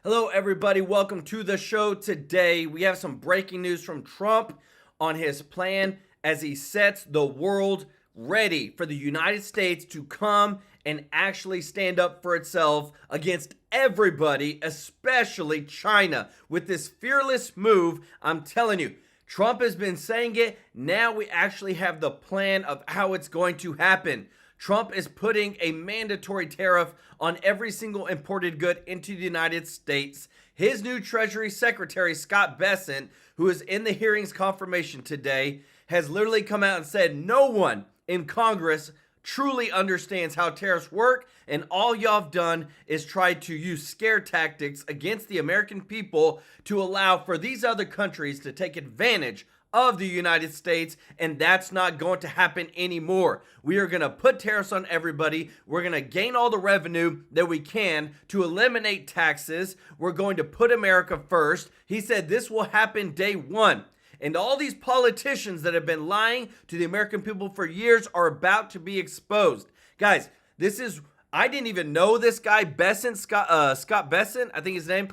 Hello, everybody. Welcome to the show today. We have some breaking news from Trump on his plan as he sets the world ready for the United States to come and actually stand up for itself against everybody, especially China. With this fearless move, I'm telling you, Trump has been saying it. Now we actually have the plan of how it's going to happen. Trump is putting a mandatory tariff on every single imported good into the United States. His new Treasury Secretary, Scott Bessent, who is in the hearings confirmation today, has literally come out and said no one in Congress truly understands how tariffs work, and all y'all have done is try to use scare tactics against the American people to allow for these other countries to take advantage of the United States, and that's not going to happen anymore. We are going to put tariffs on everybody. We're going to gain all the revenue that we can to eliminate taxes. We're going to put America first. He said this will happen day one. And all these politicians that have been lying to the American people for years are about to be exposed. Guys, I didn't even know this guy, Bessent, Scott Bessent, I think his name.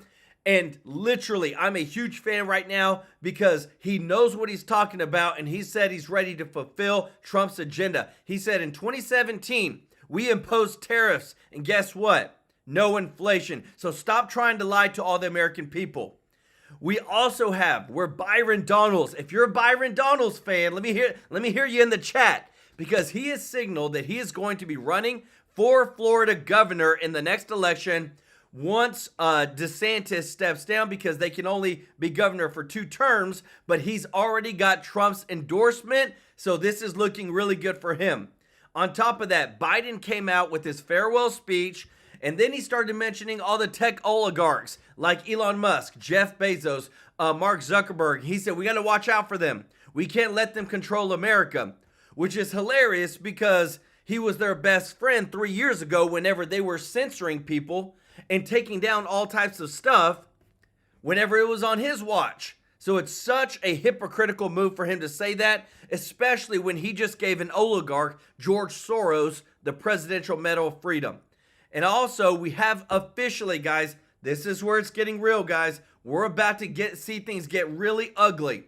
And literally, I'm a huge fan right now because he knows what he's talking about, and he said he's ready to fulfill Trump's agenda. He said in 2017, we imposed tariffs, and guess what? No inflation. So stop trying to lie to all the American people. We also we're Byron Donalds. If you're a Byron Donalds fan, let me hear you in the chat, because he has signaled that he is going to be running for Florida governor in the next election once DeSantis steps down, because they can only be governor for 2 terms, but he's already got Trump's endorsement, so this is looking really good for him. On top of that, Biden came out with his farewell speech, and then he started mentioning all the tech oligarchs like Elon Musk, Jeff Bezos, Mark Zuckerberg. He said, we got to watch out for them. We can't let them control America, which is hilarious because he was their best friend 3 years ago whenever they were censoring people and taking down all types of stuff whenever it was on his watch. So it's such a hypocritical move for him to say that, especially when he just gave an oligarch, George Soros, the Presidential Medal of Freedom. And also, we have officially, guys, this is where it's getting real, guys. We're about to see things get really ugly.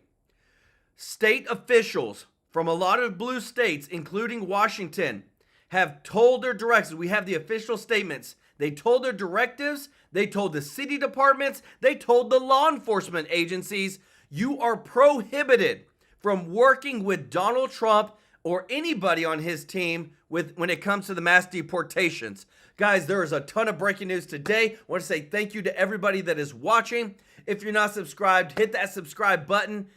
State officials from a lot of blue states, including Washington, have told their directives. We have the official statements. They told their directives, they told the city departments, they told the law enforcement agencies, you are prohibited from working with Donald Trump or anybody on his team when it comes to the mass deportations. Guys, there is a ton of breaking news today. I want to say thank you to everybody that is watching. If you're not subscribed, hit that subscribe button.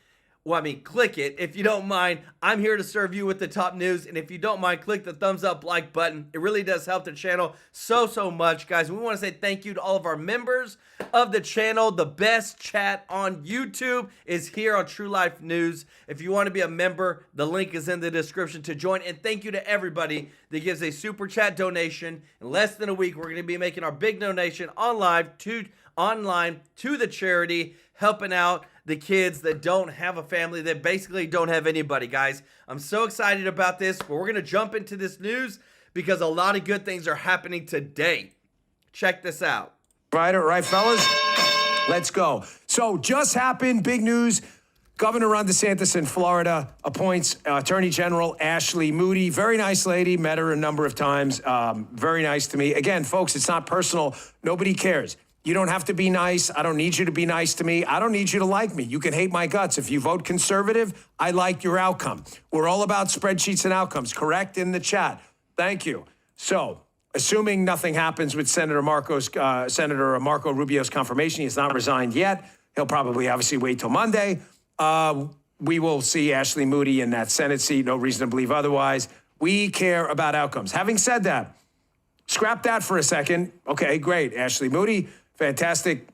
Click it if you don't mind. I'm here to serve you with the top news. And if you don't mind, click the thumbs up like button. It really does help the channel so much, guys. We want to say thank you to all of our members of the channel. The best chat on YouTube is here on TrueLife News. If you want to be a member, the link is in the description to join. And thank you to everybody that gives a super chat donation. In less than a week, we're going to be making our big donation online to the charity, helping out the kids that don't have a family, that basically don't have anybody, guys. I'm so excited about this, but we're going to jump into this news because a lot of good things are happening today. Check this out. Right, fellas? Let's go. So just happened, big news. Governor Ron DeSantis in Florida appoints Attorney General Ashley Moody. Very nice lady. Met her a number of times. Very nice to me. Again, folks, it's not personal. Nobody cares. You don't have to be nice. I don't need you to be nice to me. I don't need you to like me. You can hate my guts. If you vote conservative, I like your outcome. We're all about spreadsheets and outcomes, correct? In the chat. Thank you. So, assuming nothing happens with Senator Marco Rubio's confirmation, he's not resigned yet. He'll probably obviously wait till Monday. We will see Ashley Moody in that Senate seat. No reason to believe otherwise. We care about outcomes. Having said that, scrap that for a second. Okay, great. Ashley Moody. Fantastic.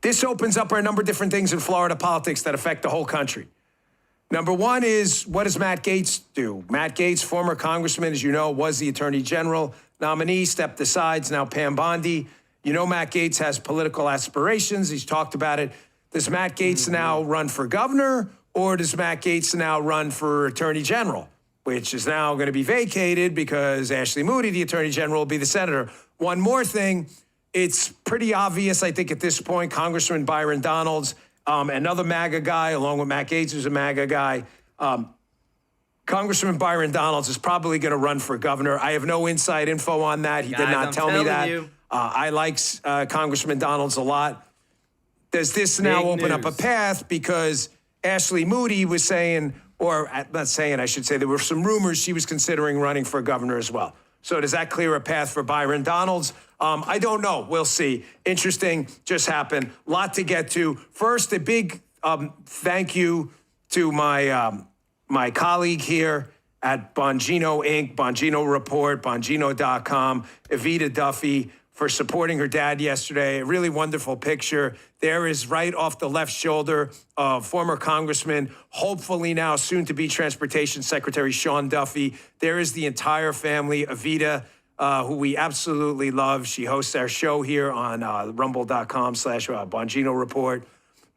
This opens up a number of different things in Florida politics that affect the whole country. Number one is, what does Matt Gaetz do? Matt Gaetz, former congressman, as you know, was the attorney general nominee, stepped aside, now Pam Bondi. You know Matt Gaetz has political aspirations. He's talked about it. Does Matt Gaetz now run for governor, or does Matt Gaetz now run for attorney general, which is now going to be vacated because Ashley Moody, the attorney general, will be the senator. One more thing. It's pretty obvious, I think, at this point, Congressman Byron Donalds, another MAGA guy, along with Matt Gaetz, who's a MAGA guy. Congressman Byron Donalds is probably going to run for governor. I have no inside info on that. He did not tell me that. I like Congressman Donalds a lot. Does this now open up a path? Because Ashley Moody was saying, or not saying, I should say, there were some rumors she was considering running for governor as well. So does that clear a path for Byron Donalds? I don't know. We'll see. Interesting. Just happened. Lot to get to. First, a big thank you to my colleague here at Bongino Inc., Bongino Report, Bongino.com, Evita Duffy, for supporting her dad yesterday. A really wonderful picture. There is right off the left shoulder of former Congressman, hopefully now soon-to-be Transportation Secretary Sean Duffy. There is the entire family, Evita, who we absolutely love. She hosts our show here on rumble.com/Bongino Report.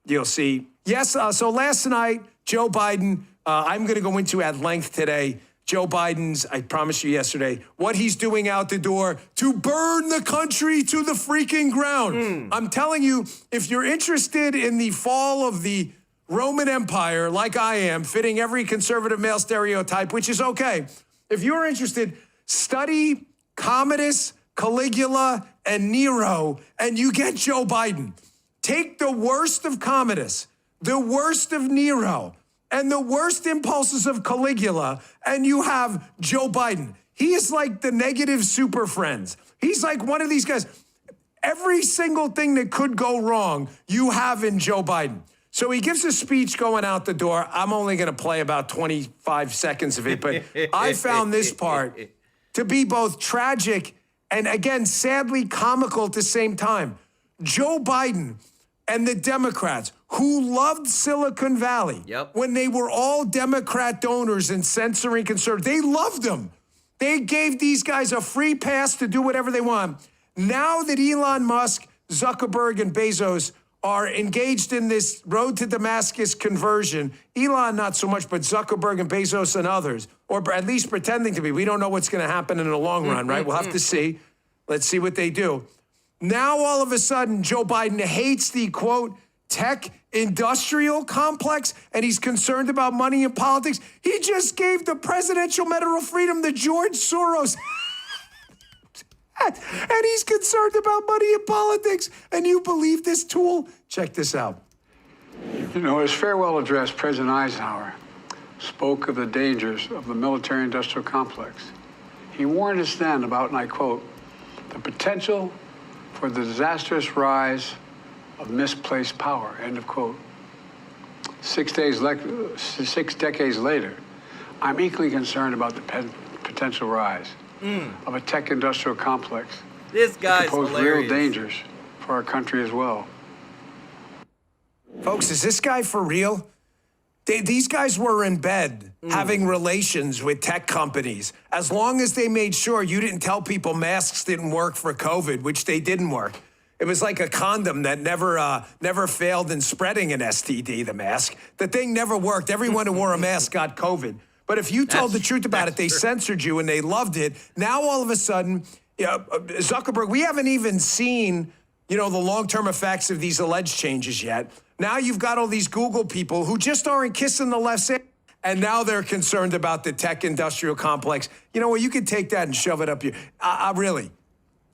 You'll see. Yes, so last night, Joe Biden, I'm going to go into at length today, Joe Biden's, I promised you yesterday, what he's doing out the door to burn the country to the freaking ground. I'm telling you, if you're interested in the fall of the Roman Empire, like I am, fitting every conservative male stereotype, which is okay. If you're interested, study Commodus, Caligula, and Nero, and you get Joe Biden. Take the worst of Commodus, the worst of Nero, and the worst impulses of Caligula, and you have Joe Biden. He is like the negative super friends. He's like one of these guys. Every single thing that could go wrong, you have in Joe Biden. So he gives a speech going out the door. I'm only going to play about 25 seconds of it, but I found this part to be both tragic and, again, sadly comical at the same time. Joe Biden and the Democrats, who loved Silicon Valley when they were all Democrat donors and censoring conservatives. They loved them. They gave these guys a free pass to do whatever they want. Now that Elon Musk, Zuckerberg, and Bezos are engaged in this road to Damascus conversion, Elon not so much, but Zuckerberg and Bezos and others, or at least pretending to be. We don't know what's going to happen in the long run, right? We'll have to see. Let's see what they do. Now, all of a sudden, Joe Biden hates the, quote, tech industrial complex, and he's concerned about money in politics. He just gave the Presidential Medal of Freedom to George Soros. And he's concerned about money in politics. And you believe this tool? Check this out. You know, his farewell address, President Eisenhower spoke of the dangers of the military-industrial complex. He warned us then about, and I quote, the potential for the disastrous rise of misplaced power, end of quote. 6 decades later, I'm equally concerned about the potential rise of a tech industrial complex. This guy's pose hilarious. Real dangers for our country as well. Folks, is this guy for real? These guys were in bed having relations with tech companies as long as they made sure you didn't tell people masks didn't work for COVID, which they didn't work. It was like a condom that never failed in spreading an STD, the mask. The thing never worked. Everyone who wore a mask got COVID. But if you told the truth about it, they censored you and they loved it. Now, all of a sudden, Zuckerberg, we haven't even seen, the long-term effects of these alleged changes yet. Now you've got all these Google people who just aren't kissing the left side, and now they're concerned about the tech industrial complex. You know what? You could take that and shove it up your... really.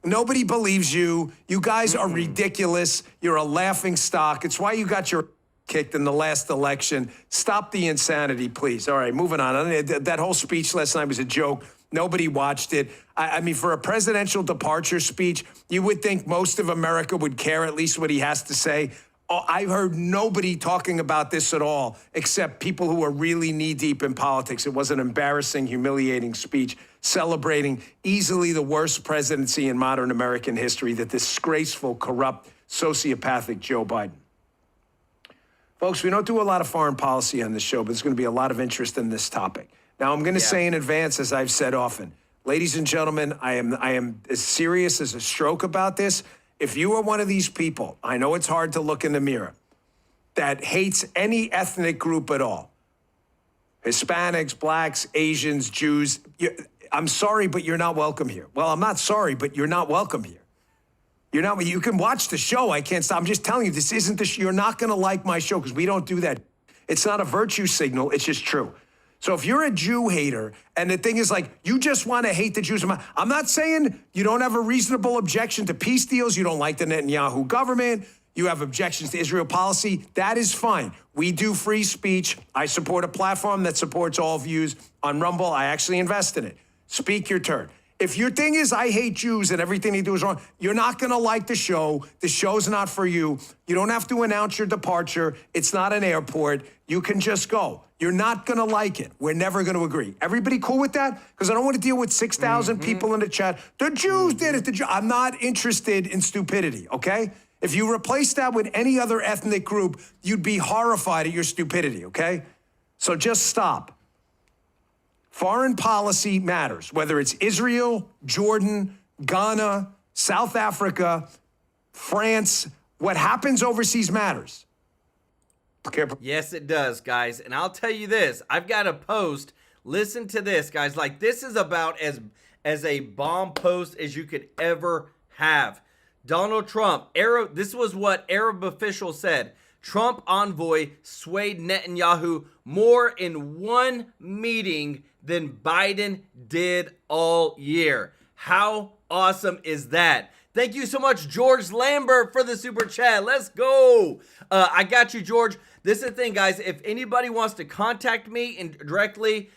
Nobody believes you. You guys are ridiculous. You're a laughing stock. It's why you got your kicked in the last election. Stop the insanity, please. All right, moving on. That whole speech last night was a joke. Nobody watched it. I mean, for a presidential departure speech, you would think most of America would care at least what he has to say. I heard nobody talking about this at all, except people who are really knee-deep in politics. It was an embarrassing, humiliating speech celebrating easily the worst presidency in modern American history, the disgraceful, corrupt, sociopathic Joe Biden. Folks, we don't do a lot of foreign policy on this show, but there's going to be a lot of interest in this topic. Now, I'm going to say in advance, as I've said often, ladies and gentlemen, I am as serious as a stroke about this. If you are one of these people, I know it's hard to look in the mirror, that hates any ethnic group at all, Hispanics, blacks, Asians, Jews, I'm sorry, but you're not welcome here. Well, I'm not sorry, but you're not welcome here. You're not. You can watch the show. I can't stop. I'm just telling you, this isn't the. You're not going to like my show because we don't do that. It's not a virtue signal. It's just true. So if you're a Jew hater, and the thing is like, you just want to hate the Jews. I'm not saying you don't have a reasonable objection to peace deals. You don't like the Netanyahu government. You have objections to Israel policy. That is fine. We do free speech. I support a platform that supports all views. On Rumble, I actually invest in it. Speak your turn. If your thing is I hate Jews and everything they do is wrong, you're not going to like the show. The show's not for you. You don't have to announce your departure. It's not an airport. You can just go. You're not going to like it. We're never going to agree. Everybody cool with that? Because I don't want to deal with 6,000 people in the chat. The Jews did it. I'm not interested in stupidity, okay? If you replace that with any other ethnic group, you'd be horrified at your stupidity, okay? So just stop. Foreign policy matters, whether it's Israel, Jordan, Ghana, South Africa, France. What happens overseas matters. Yes, it does, guys. And I'll tell you this. I've got a post. Listen to this, guys. Like, this is about as a bomb post as you could ever have. Donald Trump, this was what Arab officials said. Trump envoy swayed Netanyahu more in one meeting than Biden did all year. How awesome is that? Thank you so much, George Lambert, for the super chat. Let's go. I got you, George. This is the thing, guys. If anybody wants to contact me and directly,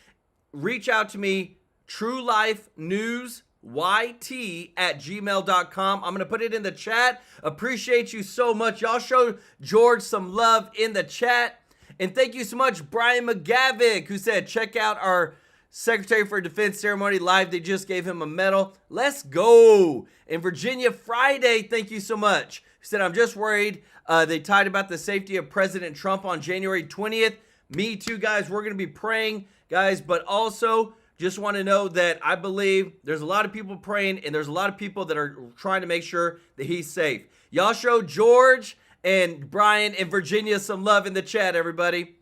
reach out to me, TrueLifeNewsYT@gmail.com. I'm going to put it in the chat. Appreciate you so much. Y'all show George some love in the chat. And thank you so much, Brian McGavick, who said, check out our Secretary for Defense ceremony live. They just gave him a medal. Let's go. And Virginia Friday, thank you so much. He said, I'm just worried they tied about the safety of President Trump on January 20th. Me too, guys. We're going to be praying, guys. But also, just want to know that I believe there's a lot of people praying, and there's a lot of people that are trying to make sure that he's safe. Y'all show George and Brian and Virginia some love in the chat, everybody.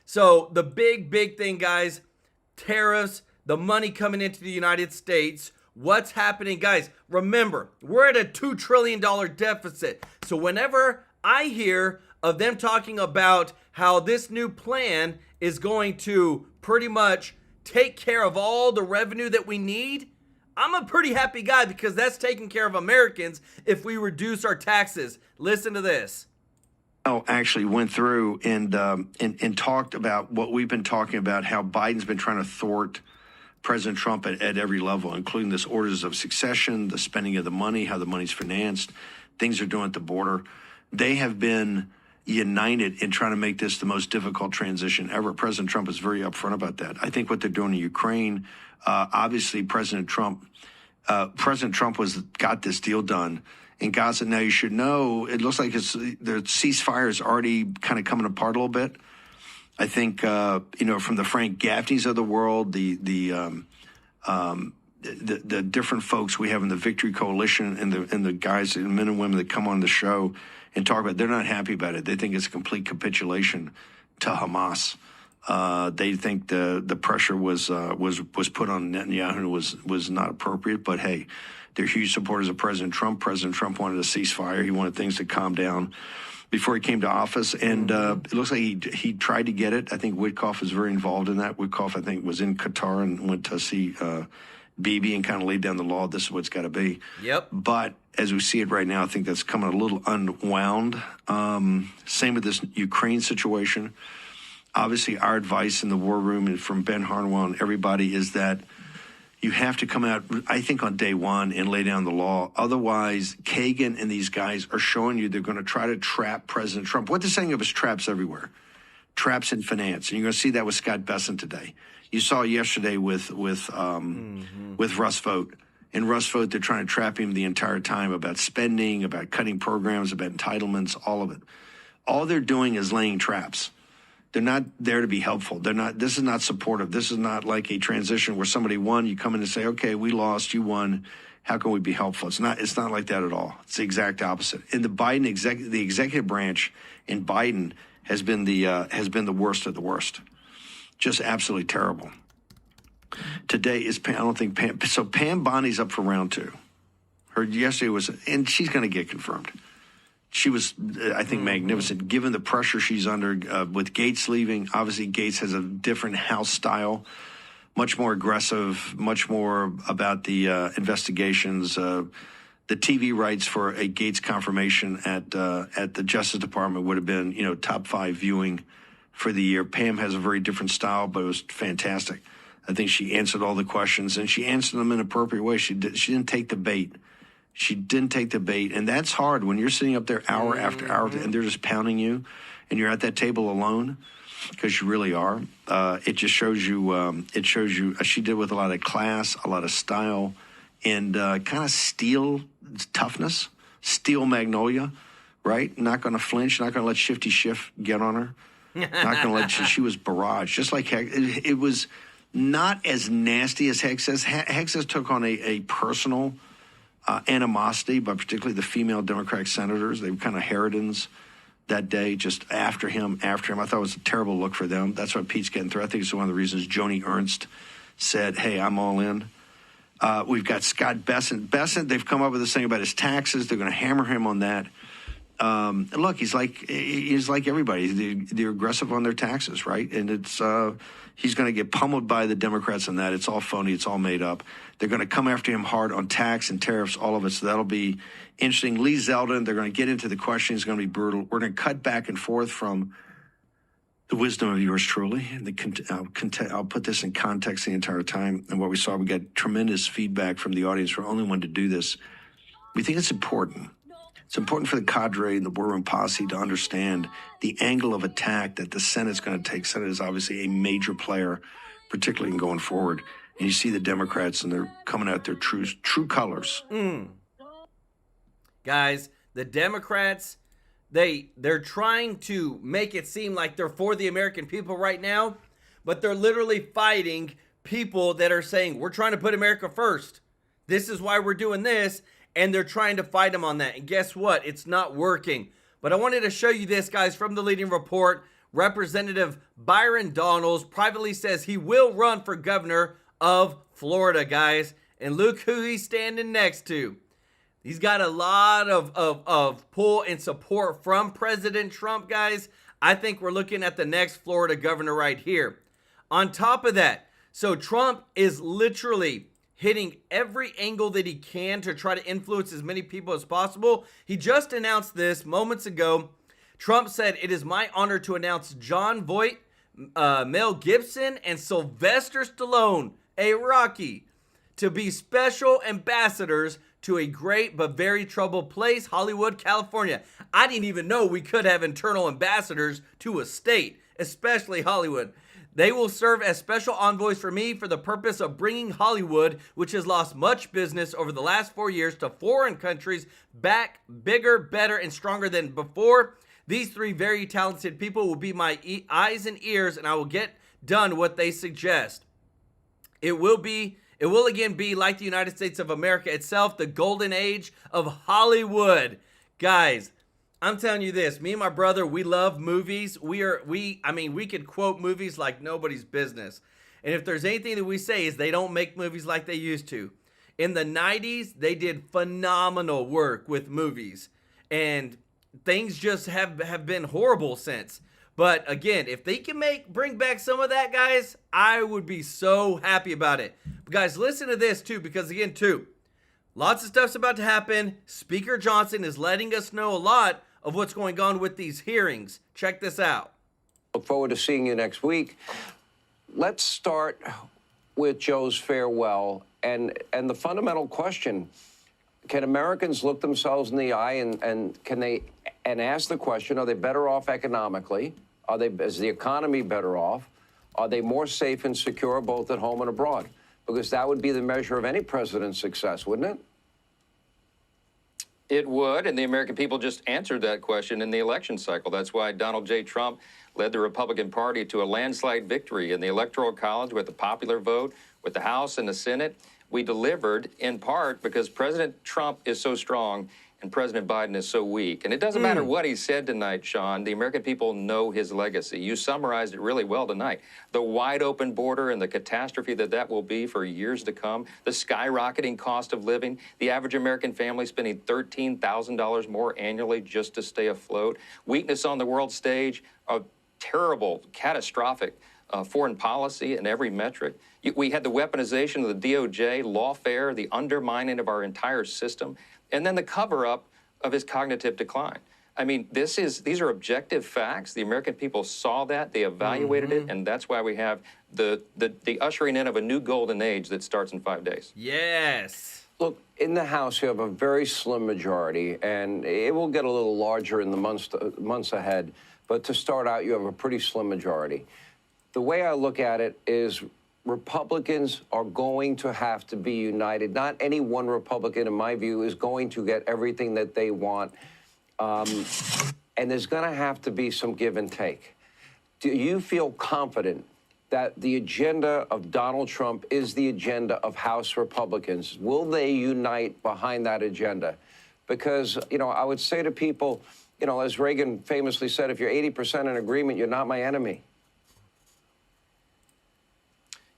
So the big thing, guys, tariffs, the money coming into the United States. What's happening, guys? Remember, we're at a $2 trillion deficit. So whenever I hear of them talking about how this new plan is going to pretty much take care of all the revenue that we need, I'm a pretty happy guy because that's taking care of Americans if we reduce our taxes. Listen to this. Actually went through and talked about what we've been talking about, how Biden's been trying to thwart President Trump at every level, including this orders of succession, the spending of the money, how the money's financed, things they're doing at the border. They have been united in trying to make this the most difficult transition ever. President Trump is very upfront about that. I think what they're doing in Ukraine, obviously President Trump got this deal done in Gaza. Now you should know, it looks like the ceasefire is already kind of coming apart a little bit. I think, from the Frank Gaffneys of the world, the different folks we have in the Victory Coalition and the guys and men and women that come on the show and talk about it, they're not happy about it. They think it's a complete capitulation to Hamas. They think the pressure was put on Netanyahu was not appropriate. But hey, they're huge supporters of President Trump. President Trump wanted a ceasefire. He wanted things to calm down before he came to office, and it looks like he tried to get it. I think Witkoff was very involved in that. Witkoff, I think, was in Qatar and went to see Bibi and kind of laid down the law. This is what it's got to be. Yep. But as we see it right now, I think that's coming a little unwound. Same with this Ukraine situation. Obviously, our advice in the war room and from Ben Harnwell and everybody is that you have to come out, I think, on day one and lay down the law. Otherwise, Kagan and these guys are showing you they're going to try to trap President Trump. What they're saying of is traps everywhere, traps in finance. And you're going to see that with Scott Bessent today. You saw yesterday with Russ Vought. In Russ Vought, they're trying to trap him the entire time about spending, about cutting programs, about entitlements, all of it. All they're doing is laying traps. They're not there to be helpful. This is not supportive. This is not like a transition where somebody won, you come in and say, okay, we lost, you won. How can we be helpful? It's not like that at all. It's the exact opposite. In the Biden the executive branch in Biden has been the worst of the worst. Just absolutely terrible. Today is Pam Bondi's up for round two. Her yesterday was, and she's going to get confirmed. She was, I think, magnificent, given the pressure she's under with Gates leaving. Obviously, Gates has a different House style, much more aggressive, much more about the investigations. The TV rights for a Gates confirmation at the Justice Department would have been, top 5 viewing for the year. Pam has a very different style, but it was fantastic. I think she answered all the questions, and she answered them in an appropriate way. She didn't take the bait. She didn't take the bait, and that's hard when you're sitting up there hour after hour, and they're just pounding you, and you're at that table alone, because you really are. It just shows you. It shows you. She did with a lot of class, a lot of style, and kind of steel toughness, steel magnolia, right? Not going to flinch. Not going to let Shifty Schiff get on her. Not going to let. She was barrage, just like heck. It was not as nasty as Hex says. Hex took on a personal animosity, but particularly the female Democratic senators. They were kind of harridans that day, just after him. I thought it was a terrible look for them. That's what Pete's getting through. I think it's one of the reasons Joni Ernst said, hey, I'm all in. We've got Scott Bessent. They've come up with this thing about his taxes. They're going to hammer him on that. Look, he's like everybody. They're aggressive on their taxes, right? And it's he's going to get pummeled by the Democrats on that. It's all phony. It's all made up. They're going to come after him hard on tax and tariffs, all of it. So that'll be interesting. Lee Zeldin, they're going to get into the questions. It's going to be brutal. We're going to cut back and forth from the wisdom of yours truly. I'll put this in context the entire time. And what we saw, we got tremendous feedback from the audience. We're the only one to do this. We think it's important. It's important for the cadre and the war room posse to understand the angle of attack that the Senate's going to take. Senate is obviously a major player, particularly in going forward. And you see the Democrats, and they're coming out their true colors. Guys, the Democrats, they're trying to make it seem like they're for the American people right now, but they're literally fighting people that are saying, we're trying to put America first. This is why we're doing this. And they're trying to fight them on that. And guess what? It's not working. But I wanted to show you this, guys, from the leading report. Representative Byron Donalds privately says he will run for governor of Florida, guys. And look who he's standing next to. He's got a lot of pull and support from President Trump, guys. I think we're looking at the next Florida governor right here. On top of that, so Trump is literally hitting every angle that he can to try to influence as many people as possible. He just announced this moments ago. Trump said, it is my honor to announce Jon Voight, Mel Gibson, and Sylvester Stallone, a Rocky, to be special ambassadors to a great but very troubled place, Hollywood, California. I didn't even know we could have internal ambassadors to a state, especially Hollywood. They will serve as special envoys for me for the purpose of bringing Hollywood, which has lost much business over the last 4 years, to foreign countries back bigger, better, and stronger than before. These 3 very talented people will be my eyes and ears, and I will get done what they suggest. It will again be like the United States of America itself, the golden age of Hollywood. Guys, I'm telling you this, me and my brother, we love movies. We could quote movies like nobody's business. And if there's anything that we say is they don't make movies like they used to. In the 90s, they did phenomenal work with movies. And things just have been horrible since. But again, if they can bring back some of that, guys, I would be so happy about it. But guys, listen to this too, because again, lots of stuff's about to happen. Speaker Johnson is letting us know a lot of what's going on with these hearings. Check this out. Look forward to seeing you next week. Let's start with Joe's farewell and the fundamental question: can Americans look themselves in the eye and can they ask the question: are they better off economically? Is the economy better off? Are they more safe and secure both at home and abroad? Because that would be the measure of any president's success, wouldn't it? It would, and the American people just answered that question in the election cycle. That's why Donald J. Trump led the Republican Party to a landslide victory in the Electoral College with the popular vote, with the House and the Senate. We delivered in part because President Trump is so strong and President Biden is so weak. And it doesn't matter what he said tonight, Sean. The American people know his legacy. You summarized it really well tonight. The wide open border and the catastrophe that will be for years to come, the skyrocketing cost of living, the average American family spending $13,000 more annually just to stay afloat, weakness on the world stage, a terrible, catastrophic foreign policy in every metric. We had the weaponization of the DOJ, lawfare, the undermining of our entire system, and then the cover-up of his cognitive decline. I mean, these are objective facts. The American people saw that, they evaluated it, and that's why we have the ushering in of a new golden age that starts in 5 days. Yes. Look, in the House, you have a very slim majority, and it will get a little larger in the months ahead. But to start out, you have a pretty slim majority. The way I look at it is Republicans are going to have to be united. Not any one Republican, in my view, is going to get everything that they want. And there's going to have to be some give and take. Do you feel confident that the agenda of Donald Trump is the agenda of House Republicans? Will they unite behind that agenda? Because, I would say to people, as Reagan famously said, if you're 80% in agreement, you're not my enemy.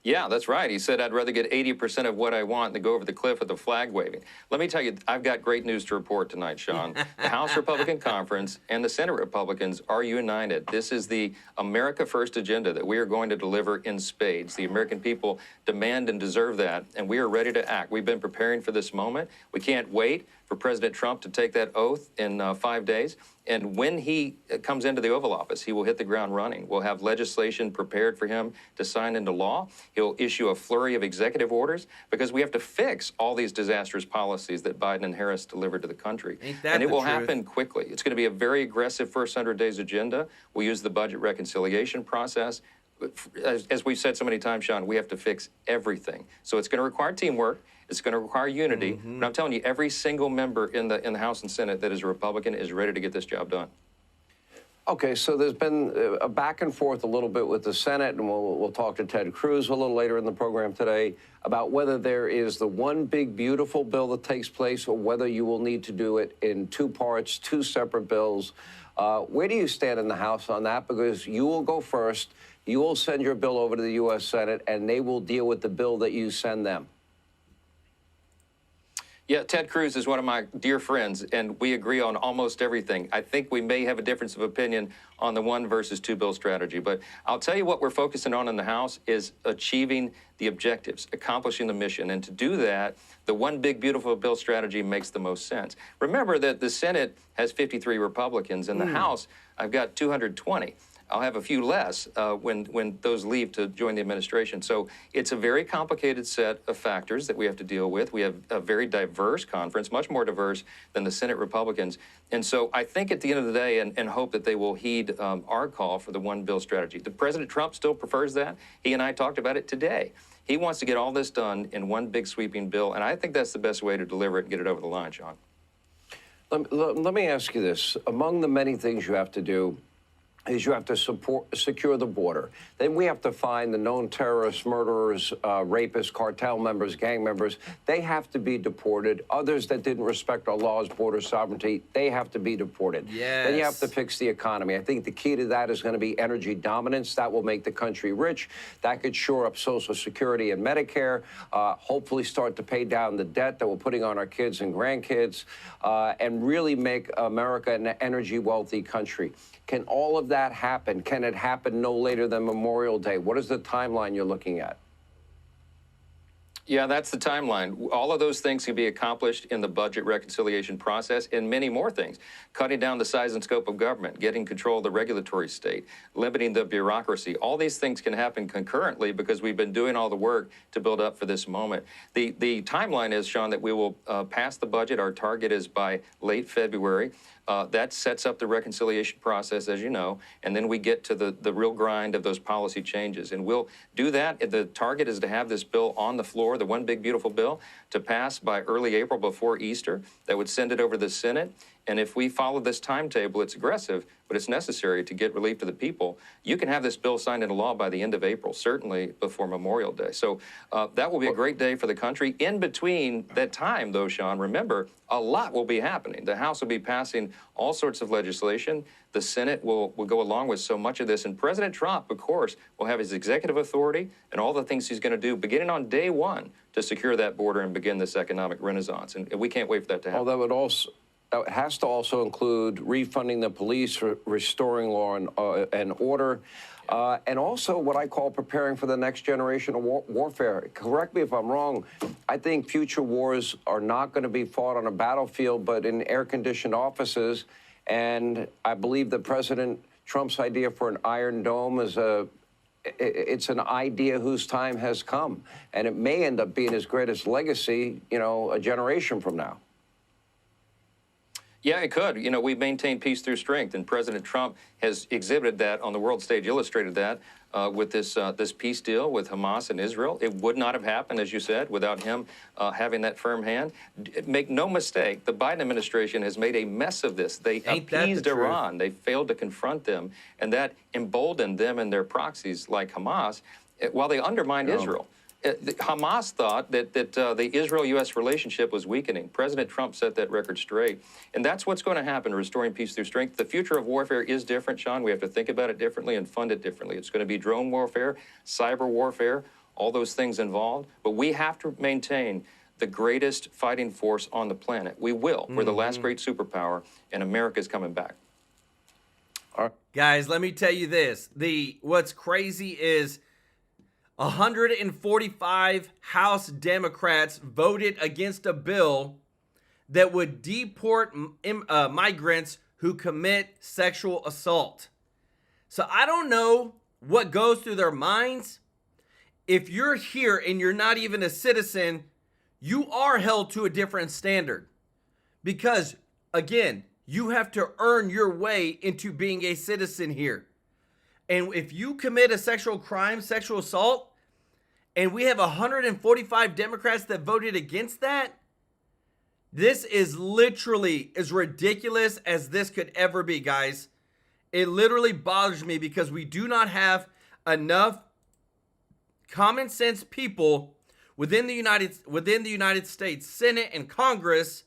Yeah, that's right. He said, I'd rather get 80% of what I want than go over the cliff with the flag waving. Let me tell you, I've got great news to report tonight, Sean. The House Republican Conference and the Senate Republicans are united. This is the America First agenda that we are going to deliver in spades. The American people demand and deserve that, and we are ready to act. We've been preparing for this moment. We can't wait for President Trump to take that oath in 5 days. And when he comes into the Oval Office, he will hit the ground running. We'll have legislation prepared for him to sign into law. He'll issue a flurry of executive orders because we have to fix all these disastrous policies that Biden and Harris delivered to the country. And it will happen quickly. It's going to be a very aggressive first 100 days agenda. We'll use the budget reconciliation process. As we've said so many times, Sean, we have to fix everything. So it's going to require teamwork. It's going to require unity. But I'm telling you, every single member in the House and Senate that is a Republican is ready to get this job done. Okay, so there's been a back and forth a little bit with the Senate, and we'll talk to Ted Cruz a little later in the program today about whether there is the one big, beautiful bill that takes place or whether you will need to do it in two parts, two separate bills. Where do you stand in the House on that? Because you will go first. You will send your bill over to the U.S. Senate, and they will deal with the bill that you send them. Yeah, Ted Cruz is one of my dear friends, and we agree on almost everything. I think we may have a difference of opinion on the 1 versus 2 bill strategy, but I'll tell you what we're focusing on in the House is achieving the objectives, accomplishing the mission. And to do that, the 1 big, beautiful bill strategy makes the most sense. Remember that the Senate has 53 Republicans, and the House, I've got 220. I'll have a few less when those leave to join the administration. So it's a very complicated set of factors that we have to deal with. We have a very diverse conference, much more diverse than the Senate Republicans. And so I think at the end of the day, and hope that they will heed our call for the 1 bill strategy. The President Trump still prefers that. He and I talked about it today. He wants to get all this done in 1 big sweeping bill, and I think that's the best way to deliver it and get it over the line, Sean. Let me ask you this. Among the many things you have to do is you have to secure the border. Then we have to find the known terrorists, murderers, rapists, cartel members, gang members. They have to be deported. Others that didn't respect our laws, border sovereignty, they have to be deported. Yes. Then you have to fix the economy. I think the key to that is going to be energy dominance. That will make the country rich. That could shore up Social Security and Medicare, hopefully start to pay down the debt that we're putting on our kids and grandkids, and really make America an energy-wealthy country. Can all of that happen? Can it happen no later than Memorial Day? What is the timeline you're looking at? Yeah, that's the timeline. All of those things can be accomplished in the budget reconciliation process and many more things. Cutting down the size and scope of government, getting control of the regulatory state, limiting the bureaucracy. All these things can happen concurrently because we've been doing all the work to build up for this moment. The timeline is, Sean, that we will pass the budget. Our target is by late February. That sets up the reconciliation process, as you know, and then we get to the real grind of those policy changes. And we'll do that. The target is to have this bill on the floor, the 1 big, beautiful bill, to pass by early April before Easter. That would send it over to the Senate. And if we follow this timetable, it's aggressive, but it's necessary to get relief to the people. You can have this bill signed into law by the end of April, certainly before Memorial Day. So that will be a great day for the country. In between that time, though, Sean, remember, a lot will be happening. The House will be passing all sorts of legislation. The Senate will go along with so much of this. And President Trump, of course, will have his executive authority and all the things he's going to do beginning on day one to secure that border and begin this economic renaissance. And we can't wait for that to happen. Although it has to also include refunding the police, restoring law and order, and also what I call preparing for the next generation of warfare. Correct me if I'm wrong. I think future wars are not going to be fought on a battlefield, but in air-conditioned offices. And I believe that President Trump's idea for an Iron Dome is it's an idea whose time has come. And it may end up being his greatest legacy, a generation from now. Yeah, it could. We've maintained peace through strength, and President Trump has exhibited that on the world stage, illustrated that with this peace deal with Hamas and Israel. It would not have happened, as you said, without him having that firm hand. Make no mistake, the Biden administration has made a mess of this. They appeased Iran. They failed to confront them, and that emboldened them and their proxies like Hamas while they undermined Israel. Hamas thought that the Israel-U.S. relationship was weakening. President Trump set that record straight. And that's what's going to happen, restoring peace through strength. The future of warfare is different, Sean. We have to think about it differently and fund it differently. It's going to be drone warfare, cyber warfare, all those things involved. But we have to maintain the greatest fighting force on the planet. We will. We're the last great superpower, and America's coming back. Guys, let me tell you this. What's crazy is 145 House Democrats voted against a bill that would deport migrants who commit sexual assault. So I don't know what goes through their minds. If you're here and you're not even a citizen, you are held to a different standard. Because, again, you have to earn your way into being a citizen here. And if you commit a sexual crime, sexual assault, and we have 145 Democrats that voted against that, this is literally as ridiculous as this could ever be, guys. It literally bothers me because we do not have enough common sense people within the United States Senate and Congress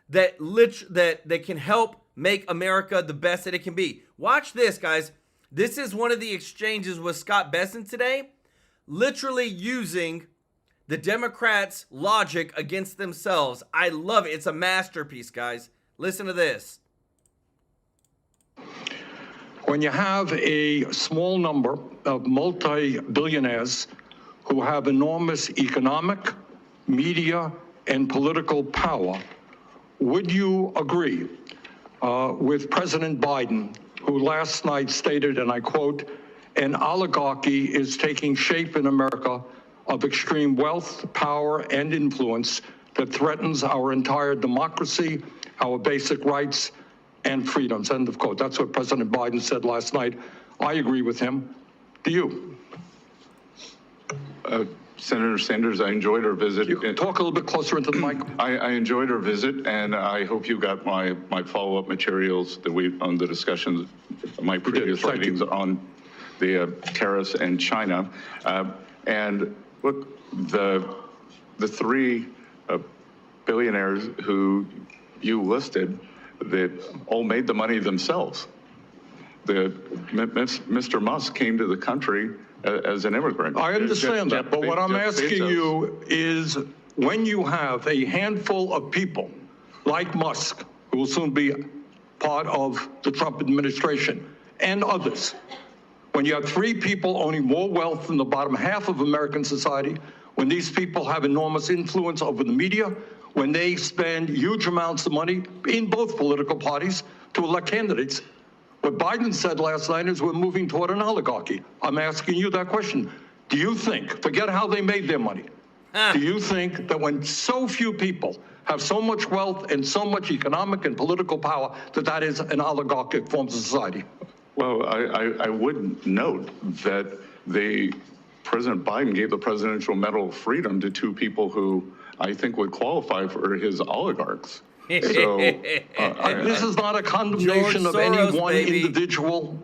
that can help make America the best that it can be. Watch this, guys. This is one of the exchanges with Scott Bessent today, literally using the Democrats' logic against themselves. I love it. It's a masterpiece, guys. Listen to this. When you have a small number of multi-billionaires who have enormous economic, media, and political power, would you agree with President Biden, who last night stated, and I quote, "An oligarchy is taking shape in America of extreme wealth, power, and influence that threatens our entire democracy, our basic rights, and freedoms," end of quote. That's what President Biden said last night. I agree with him. Do you? Senator Sanders, I enjoyed our visit. You can talk a little bit closer into the mic. I enjoyed our visit, and I hope you got my follow-up materials on the discussions, my previous writings on the tariffs and China. And look, the three billionaires who you listed that all made the money themselves. Mr. Musk came to the country as an immigrant. I understand that, but what I'm asking you is, when you have a handful of people like Musk, who will soon be part of the Trump administration, and others, when you have three people owning more wealth than the bottom half of American society, when these people have enormous influence over the media, when they spend huge amounts of money in both political parties to elect candidates, what Biden said last night is we're moving toward an oligarchy. I'm asking you that question. Do you think, forget how they made their money, do you think that when so few people have so much wealth and so much economic and political power, that is an oligarchic form of society? Well, I would note that President Biden gave the Presidential Medal of Freedom to two people who I think would qualify for his oligarchs. So This is not a condemnation George of any Soros, one baby. individual.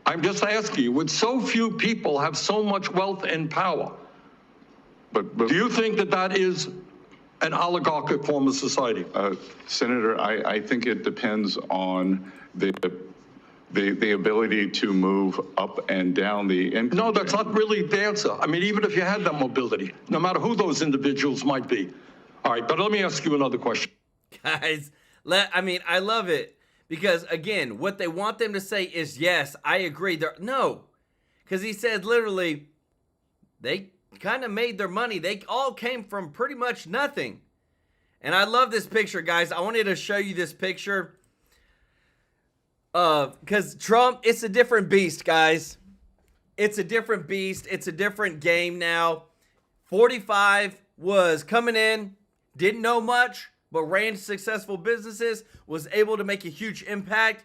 I'm just asking you, would so few people have so much wealth and power? but Do you think that that is an oligarchic form of society? Senator, I think it depends on the ability to move up and down the income. No, that's not really the answer. I mean, even if you had that mobility, no matter who those individuals might be. All right, but let me ask you another question. Guys, I love it because, again, what they want them to say is, yes, I agree. No, because he said literally they kind of made their money. They all came from pretty much nothing. And I love this picture, guys. I wanted to show you this picture because Trump, it's a different beast, guys. It's a different beast. It's a different game now. 45 was coming in, didn't know much, but ran successful businesses, was able to make a huge impact.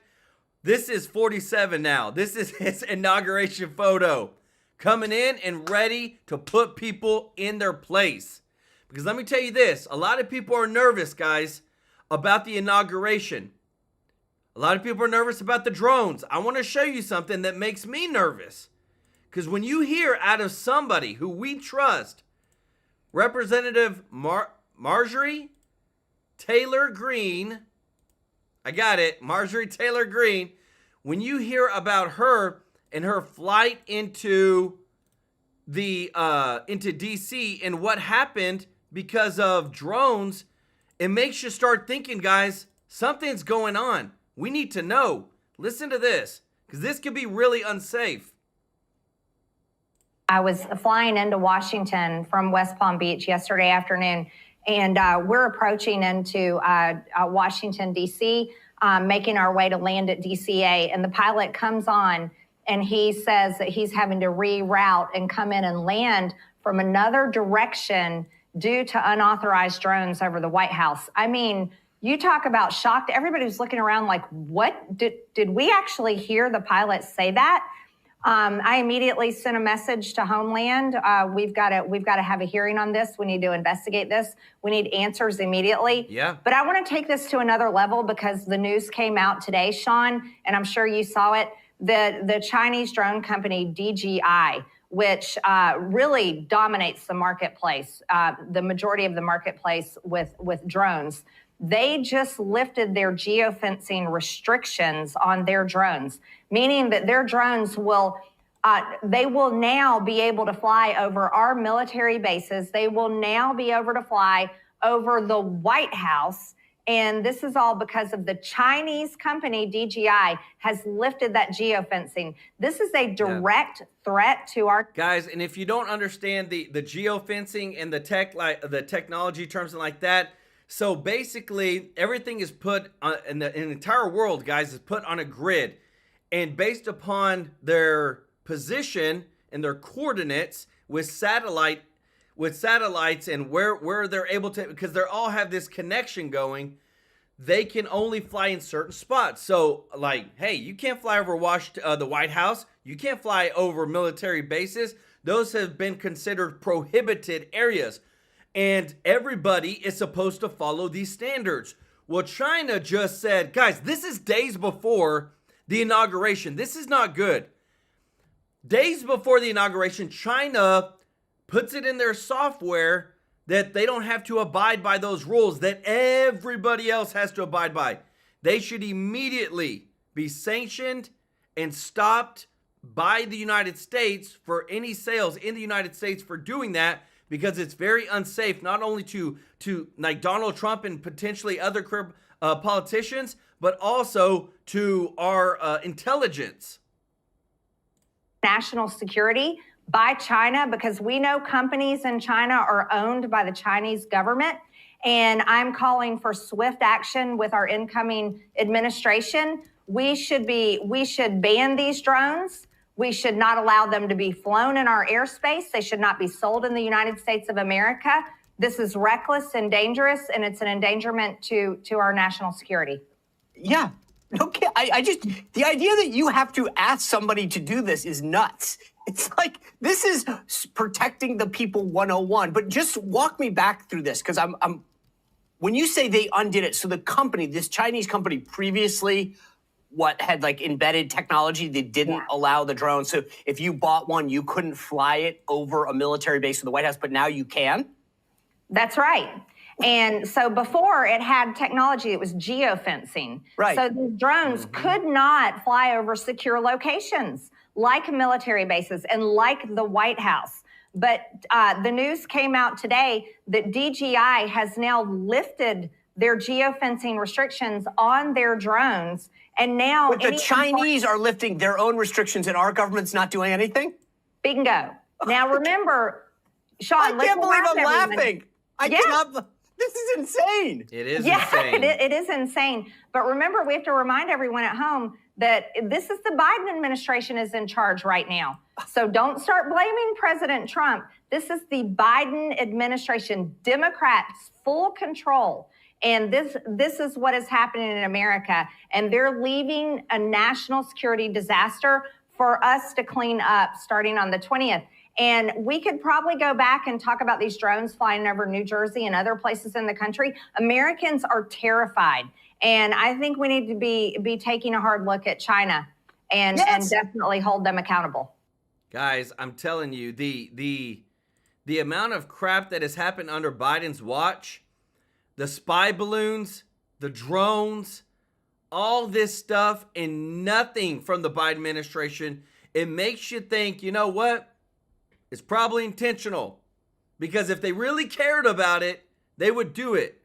This is 47 now. This is his inauguration photo. Coming in and ready to put people in their place. Because let me tell you this, a lot of people are nervous, guys, about the inauguration. A lot of people are nervous about the drones. I want to show you something that makes me nervous. Because when you hear out of somebody who we trust, Representative Marjorie Taylor Greene, I got it, Marjorie Taylor Greene, when you hear about her and her flight into DC and what happened because of drones, it makes you start thinking, guys, something's going on. We need to know. Listen to this, because this could be really unsafe. I was flying into Washington from West Palm Beach yesterday afternoon, and we're approaching into Washington, D.C., making our way to land at DCA, and the pilot comes on, and he says that he's having to reroute and come in and land from another direction due to unauthorized drones over the White House. I mean, you talk about shocked. Everybody was looking around like, what? Did we actually hear the pilot say that? I immediately sent a message to Homeland. We've got to have a hearing on this. We need to investigate this. We need answers immediately. Yeah. But I want to take this to another level because the news came out today, Sean, and I'm sure you saw it. The Chinese drone company DJI, which really dominates the marketplace, the majority of the marketplace with drones. They just lifted their geofencing restrictions on their drones, meaning that their drones will now be able to fly over our military bases. They will now be able to fly over the White House. And this is all because of the Chinese company DJI has lifted that geofencing. This is a direct threat to our guys. And if you don't understand the geofencing and the technology terms and like that, so basically, everything is put in the entire world, guys, is put on a grid. And based upon their position and their coordinates with satellites and where they're able to, because they all have this connection going, they can only fly in certain spots. So, like, hey, you can't fly over the White House. You can't fly over military bases. Those have been considered prohibited areas. And everybody is supposed to follow these standards. Well, China just said, guys, this is days before the inauguration. This is not good. Days before the inauguration, China puts it in their software that they don't have to abide by those rules that everybody else has to abide by. They should immediately be sanctioned and stopped by the United States for any sales in the United States for doing that, because it's very unsafe, not only to like Donald Trump and potentially other politicians, but also to our intelligence. National security by China, because we know companies in China are owned by the Chinese government. And I'm calling for swift action with our incoming administration. We should ban these drones. We should not allow them to be flown in our airspace. They should not be sold in the United States of America. This is reckless and dangerous, and it's an endangerment to our national security. Yeah. Okay. I just, the idea that you have to ask somebody to do this is nuts. It's like, this is protecting the people 101. But just walk me back through this, because when you say they undid it, so the company, this Chinese company previously, had like embedded technology that didn't allow the drone. So if you bought one, you couldn't fly it over a military base in the White House, but now you can? That's right. And so before it had technology, it was geofencing. Right. So these drones could not fly over secure locations like military bases and like the White House. But the news came out today that DJI has now lifted their geofencing restrictions on their drones. And now But the Chinese are lifting their own restrictions and our government's not doing anything? Bingo. Now remember, Sean, I can't believe I'm laughing. I cannot. This is insane. It is insane. It is insane. But remember, we have to remind everyone at home that this is the Biden administration is in charge right now. So don't start blaming President Trump. This is the Biden administration, Democrats, full control. And this is what is happening in America. And they're leaving a national security disaster for us to clean up starting on the 20th. And we could probably go back and talk about these drones flying over New Jersey and other places in the country. Americans are terrified. And I think we need to be taking a hard look at China and definitely hold them accountable. Guys, I'm telling you, the amount of crap that has happened under Biden's watch, the spy balloons, the drones, all this stuff, and nothing from the Biden administration, it makes you think, you know what? It's probably intentional, because if they really cared about it, they would do it.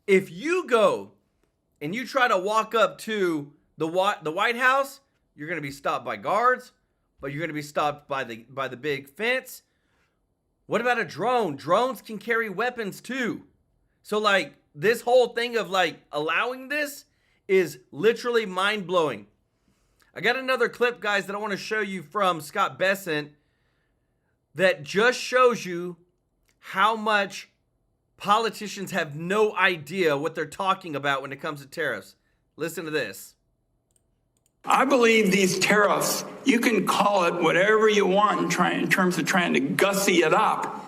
If you go and you try to walk up to the White House, you're going to be stopped by guards, but you're going to be stopped by the big fence. What about a drone? Drones can carry weapons too. So like this whole thing of like allowing this is literally mind-blowing. I got another clip, guys, that I want to show you from Scott Bessent that just shows you how much politicians have no idea what they're talking about when it comes to tariffs. Listen to this. I believe these tariffs, you can call it whatever you want in terms of trying to gussy it up.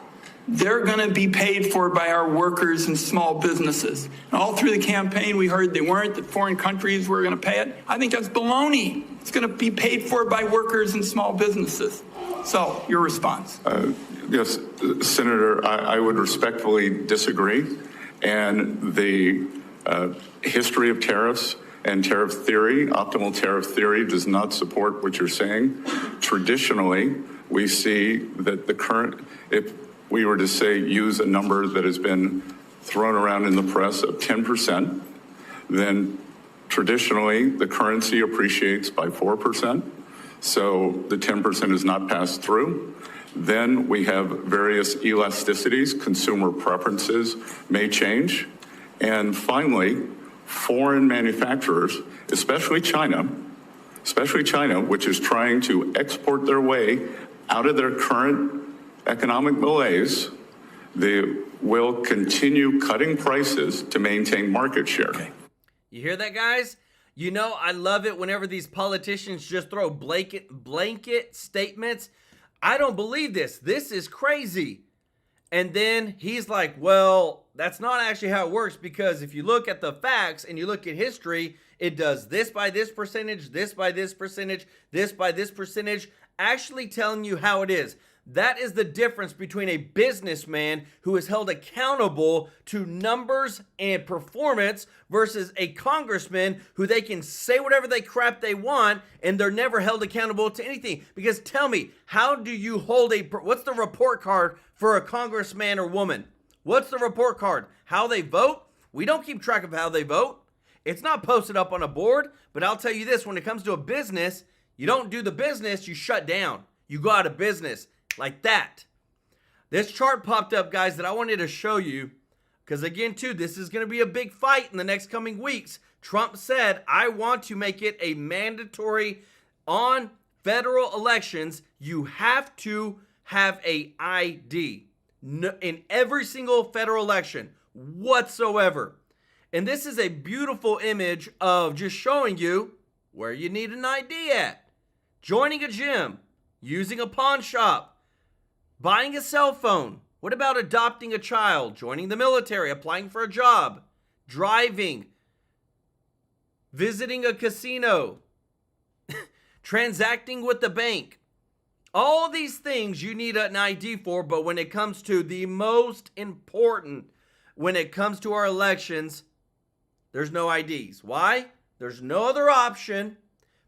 They're going to be paid for by our workers and small businesses. And all through the campaign, we heard they weren't, that foreign countries were going to pay it. I think that's baloney. It's going to be paid for by workers and small businesses. So, your response. Yes, Senator, I would respectfully disagree. And the history of tariffs and tariff theory, optimal tariff theory, does not support what you're saying. Traditionally, we see that the current, if we were to say use a number that has been thrown around in the press of 10%, then traditionally the currency appreciates by 4%. So the 10% is not passed through. Then we have various elasticities, consumer preferences may change. And finally, foreign manufacturers, especially China, which is trying to export their way out of their current economic malaise, they will continue cutting prices to maintain market share. You hear that, guys? You know, I love it whenever these politicians just throw blanket statements. I don't believe this. This is crazy. And then he's like, well, that's not actually how it works, because if you look at the facts and you look at history, it does this by this percentage, this by this percentage, this by this percentage, actually telling you how it is. That is the difference between a businessman who is held accountable to numbers and performance versus a congressman who they can say whatever crap they want and they're never held accountable to anything. Because tell me, how do you hold what's the report card for a congressman or woman? What's the report card? How they vote? We don't keep track of how they vote. It's not posted up on a board, but I'll tell you this, when it comes to a business, you don't do the business, you shut down. You go out of business. Like that. This chart popped up, guys, that I wanted to show you, because again, too, this is going to be a big fight in the next coming weeks. Trump said, I want to make it a mandatory on federal elections. You have to have a ID in every single federal election whatsoever. And this is a beautiful image of just showing you where you need an ID at. Joining a gym, using a pawn shop, buying a cell phone, What about adopting a child, joining the military, applying for a job, driving, visiting a casino, transacting with the bank? All these things you need an ID for, but when it comes to the most important, when it comes to our elections, there's no IDs. Why? There's no other option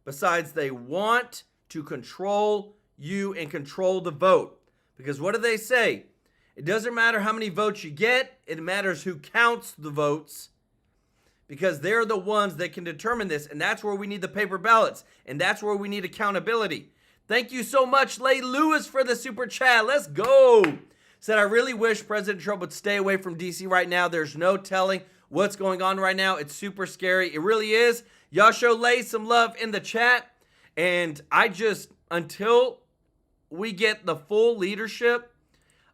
besides they want to control you and control the vote. Because what do they say? It doesn't matter how many votes you get, it matters who counts the votes, because they're the ones that can determine this, and that's where we need the paper ballots, and that's where we need accountability. Thank you so much, Lay Lewis, for the super chat. Let's go. Said, I really wish President Trump would stay away from D.C. right now. There's no telling what's going on right now. It's super scary. It really is. Y'all show Lay some love in the chat, and until we get the full leadership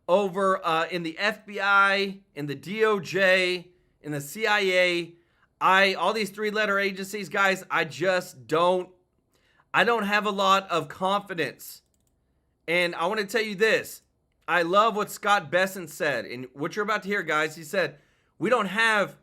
over in the FBI, in the DOJ, in the CIA, all these three-letter agencies, guys, I don't have a lot of confidence. And I want to tell you this. I love what Scott Bessent said, and what you're about to hear, guys. He said, we don't have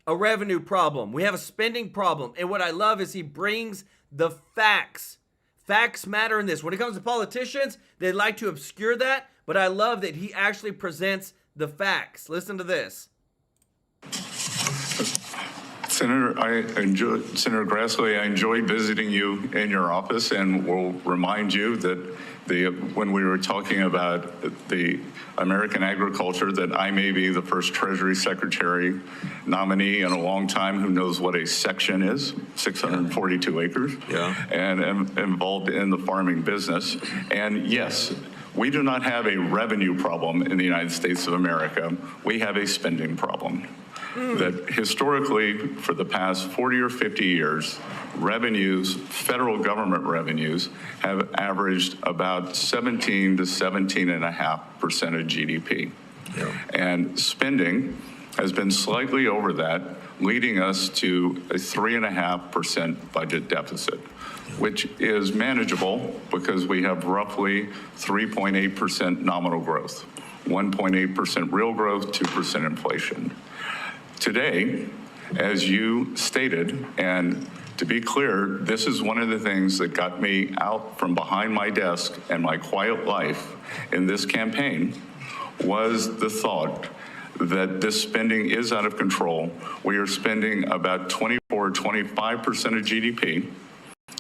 a revenue problem. We have a spending problem. And what I love is he brings the facts. Facts matter in this. When it comes to politicians, they like to obscure that, but I love that he actually presents the facts. Listen to this. Senator Grassley, I enjoyed visiting you in your office, and will remind you that when we were talking about the American agriculture, that I may be the first Treasury Secretary nominee in a long time who knows what a section is, 642 acres, and am involved in the farming business. And yes, we do not have a revenue problem in the United States of America. We have a spending problem. That historically, for the past 40 or 50 years, revenues, federal government revenues, have averaged about 17 to 17.5% of GDP. And spending has been slightly over that, leading us to a 3.5% budget deficit, which is manageable because we have roughly 3.8% nominal growth, 1.8% real growth, 2% inflation. Today, as you stated, and to be clear, this is one of the things that got me out from behind my desk and my quiet life in this campaign, was the thought that this spending is out of control. We are spending about 24, 25% of GDP.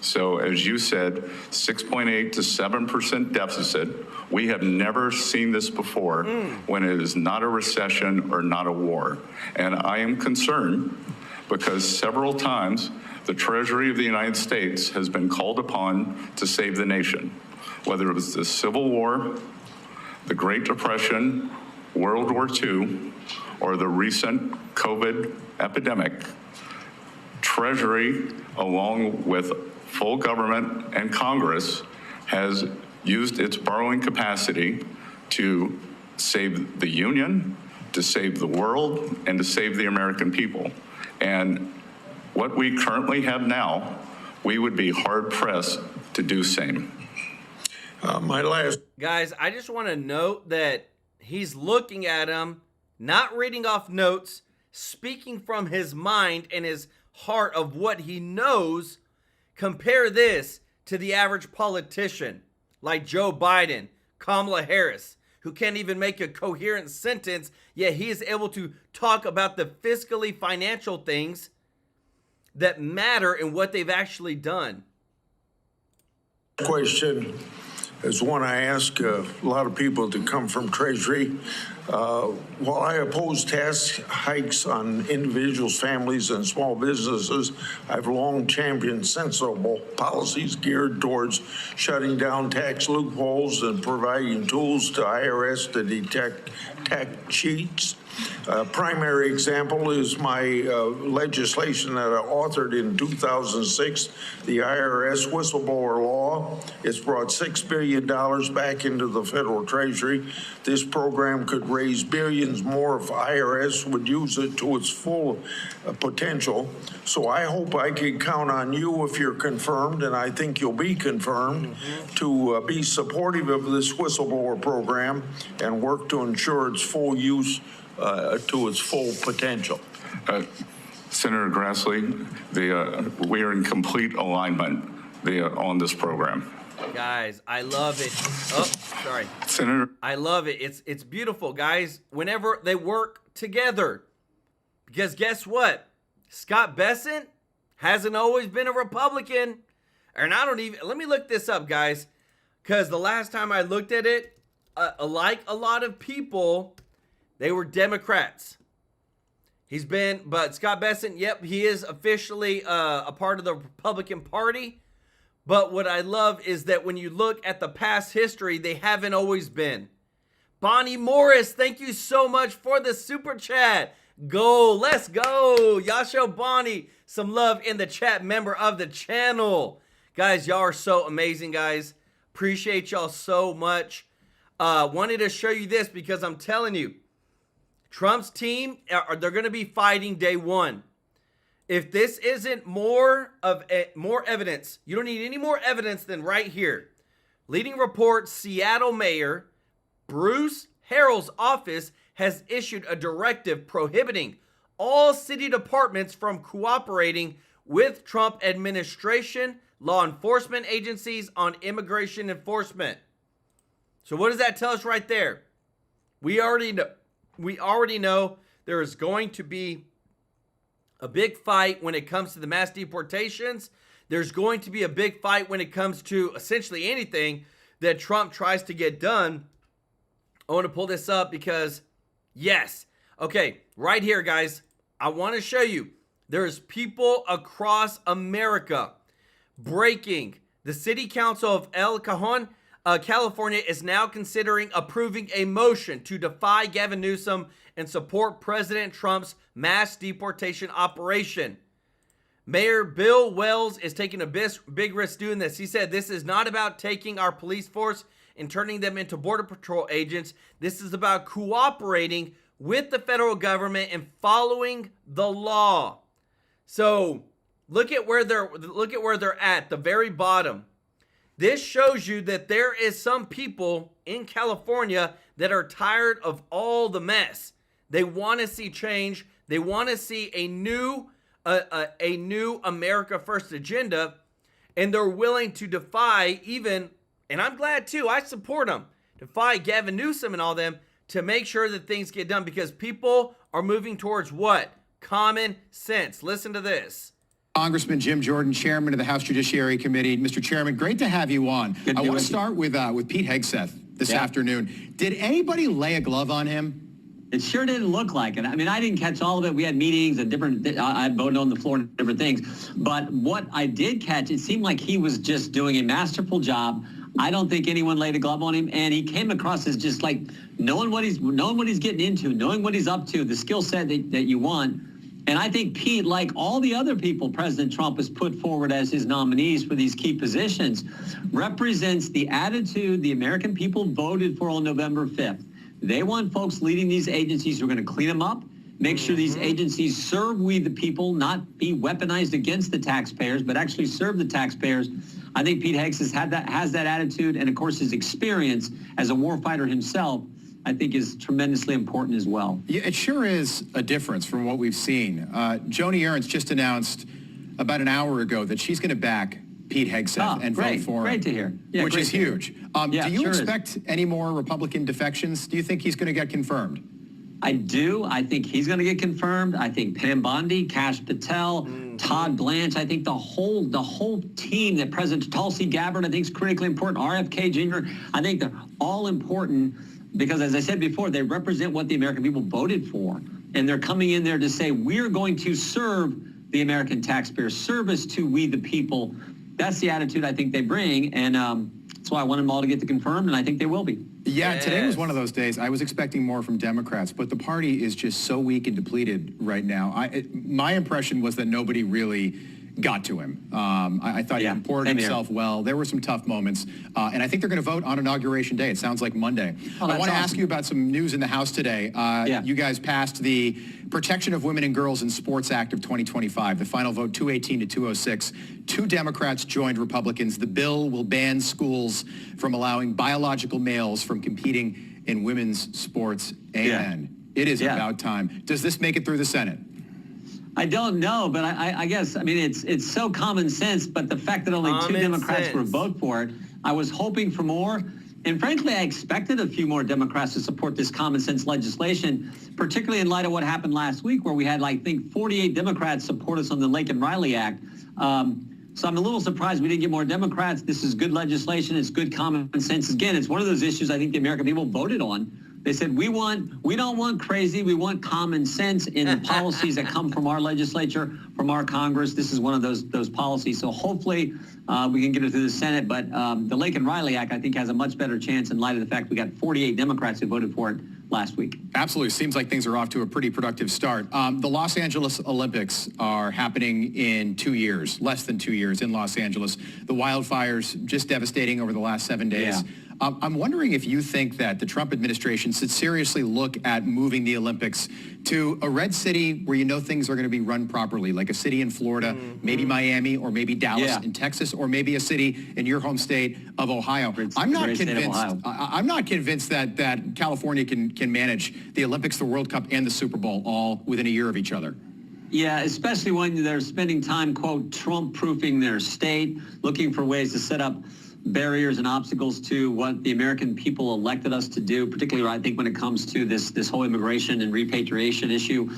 So as you said, 6.8 to 7% deficit. We have never seen this before when it is not a recession or not a war. And I am concerned because several times the Treasury of the United States has been called upon to save the nation, whether it was the Civil War, the Great Depression, World War II, or the recent COVID epidemic. Treasury, along with full government and Congress, has used its borrowing capacity to save the Union, to save the world, and to save the American people. And what we currently have now, we would be hard-pressed to do same. Guys, I just want to note that he's looking at him, not reading off notes, speaking from his mind and his heart of what he knows. Compare this to the average politician like Joe Biden, Kamala Harris, who can't even make a coherent sentence, yet he is able to talk about the fiscally financial things that matter and what they've actually done. Question is one I ask a lot of people to come from Treasury. While I oppose tax hikes on individuals, families, and small businesses, I've long championed sensible policies geared towards shutting down tax loopholes and providing tools to IRS to detect tax cheats. Primary example is my legislation that I authored in 2006, the IRS whistleblower law. It's brought $6 billion back into the federal treasury. This program could raise billions more if IRS would use it to its full potential. So I hope I can count on you if you're confirmed, and I think you'll be confirmed, to be supportive of this whistleblower program and work to ensure its full use to its full potential. Senator Grassley, we are in complete alignment on this program. Guys, I love it. Oh, sorry. Senator. I love it. It's beautiful, guys, whenever they work together. Because guess what? Scott Bessent hasn't always been a Republican. And I don't even, let me look this up, guys. Because the last time I looked at it, like a lot of people, they were Democrats. But Scott Bessent, yep, he is officially a part of the Republican Party. But what I love is that when you look at the past history, they haven't always been. Bonnie Morris, thank you so much for the super chat. Go, let's go. Y'all show Bonnie some love in the chat, member of the channel. Guys, y'all are so amazing, guys. Appreciate y'all so much. Wanted to show you this because I'm telling you, Trump's team, they're going to be fighting day one. If this isn't more evidence, you don't need any more evidence than right here. Leading report, Seattle Mayor Bruce Harrell's office has issued a directive prohibiting all city departments from cooperating with Trump administration law enforcement agencies on immigration enforcement. So what does that tell us right there? We already know there is going to be a big fight when it comes to the mass deportations. There's going to be a big fight when it comes to essentially anything that Trump tries to get done. I want to pull this up because, yes. Okay, right here, guys. I want to show you. There's people across America breaking. The City Council of El Cajon, California, is now considering approving a motion to defy Gavin Newsom and support President Trump's mass deportation operation. Mayor Bill Wells is taking a big risk doing this. He said, "This is not about taking our police force and turning them into Border Patrol agents. This is about cooperating with the federal government and following the law." So look at where they're at, the very bottom. This shows you that there is some people in California that are tired of all the mess. They want to see change. They want to see a new America First agenda, and they're willing to defy even, and I'm glad too, I support them, defy Gavin Newsom and all them to make sure that things get done because people are moving towards what? Common sense. Listen to this. Congressman Jim Jordan, Chairman of the House Judiciary Committee. Mr. Chairman, great to have you on. I want to start with Pete Hegseth this afternoon. Did anybody lay a glove on him? It sure didn't look like it. I mean, I didn't catch all of it. We had meetings and I voted on the floor and different things. But what I did catch, it seemed like he was just doing a masterful job. I don't think anyone laid a glove on him, and he came across as just like knowing what he's getting into, knowing what he's up to, the skill set that you want. And I think Pete, like all the other people President Trump has put forward as his nominees for these key positions, represents the attitude the American people voted for on November 5th. They want folks leading these agencies who are going to clean them up, make sure these agencies serve we the people, not be weaponized against the taxpayers, but actually serve the taxpayers. I think Pete Hegseth has that attitude, and of course his experience as a warfighter himself, I think, is tremendously important as well. Yeah, it sure is a difference from what we've seen. Joni Ernst just announced about an hour ago that she's going to back Pete Hegseth and vote for him. Great to hear. Yeah, which is huge. Do you expect any more Republican defections? Do you think he's going to get confirmed? I do. I think he's going to get confirmed. I think Pam Bondi, Kash Patel, Todd Blanche. I think the whole team that President Tulsi Gabbard, I think, is critically important. RFK Jr. I think they're all important because, as I said before, they represent what the American people voted for, and they're coming in there to say we're going to serve the American taxpayer, service to we the people. That's the attitude I think they bring, and that's why I want them all to get to confirmed, and I think they will be. Yeah, today was one of those days. I was expecting more from Democrats, but the party is just so weak and depleted right now. My impression was that nobody really got to him. I thought he comported himself well. There were some tough moments, and I think they're going to vote on Inauguration Day. It sounds like Monday. I want to ask you about some news in the House today. You guys passed the Protection of Women and Girls in Sports Act of 2025. The final vote, 218 to 206. 2 Democrats joined Republicans. The bill will ban schools from allowing biological males from competing in women's sports. Amen. It is about time. Does this make it through the Senate? I don't know, but I guess, I mean, it's so common sense, but the fact that only 2 Democrats were vote for it, I was hoping for more. And frankly, I expected a few more Democrats to support this common sense legislation, particularly in light of what happened last week, where we had, I think, 48 Democrats support us on the Lake and Riley Act. So I'm a little surprised we didn't get more Democrats. This is good legislation. It's good common sense. Again, it's one of those issues I think the American people voted on. They said, we don't want crazy. We want common sense in the policies that come from our legislature, from our Congress. This is one of those policies. So hopefully we can get it through the Senate. But the Lake and Riley Act, I think, has a much better chance in light of the fact we got 48 Democrats who voted for it last week. Absolutely. Seems like things are off to a pretty productive start. The Los Angeles Olympics are happening in 2 years, less than 2 years in Los Angeles. The wildfires just devastating over the last 7 days. I'm wondering if you think that the Trump administration should seriously look at moving the Olympics to a red city where you know things are going to be run properly, like a city in Florida, maybe Miami, or maybe Dallas in Texas, or maybe a city in your home state of Ohio. I'm not convinced that California can manage the Olympics, the World Cup, and the Super Bowl all within a year of each other. Yeah, especially when they're spending time, quote, Trump-proofing their state, looking for ways to set up barriers and obstacles to what the American people elected us to do, particularly, I think, when it comes to this whole immigration and repatriation issue.